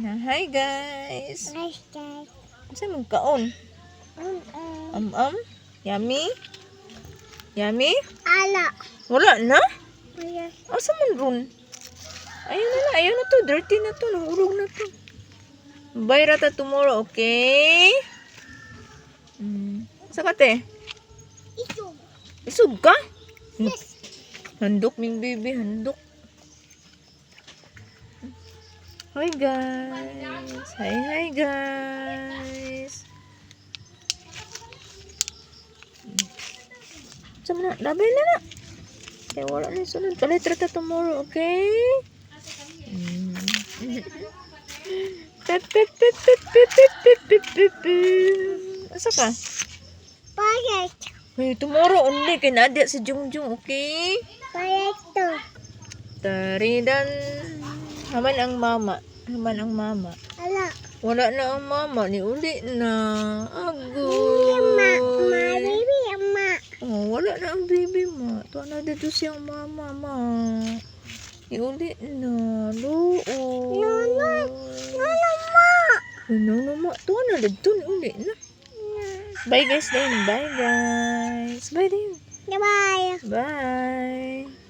Hi guys. Nice guys. Saan magkaon? Yummy? Yummy? Ala. Wala na? Ayan. Asa man ron? Ayun na na. Ayun na to. Dirty na to. Nahulog na to. Bye rata tomorrow, okay? Sa kate? Ito. Isog ka? Yes. Handok ming baby. Handok. Hi guys. Hi guys. Sama na. Labay na na. Kaya wala na yung sunod. Palit rata tomorrow, okay? Asa ka? Payat. Hey, tomorrow only. Kaya nadia si Jungjung, okay? Payat to. Taridan. Haman ang mama. Haman ang mama. Ala. Wala na ang mama. Ni uli na. Ma, Agoy. baby, ma. Oh, wala na ang baby mo. Tuwa na dito siyang mama, ma. Iuli na. Loo. Nono. Nono, ma. No, ma. Tuwa na dito. Iuli na. Bye guys din. Bye guys. Bye din. Bye. Bye.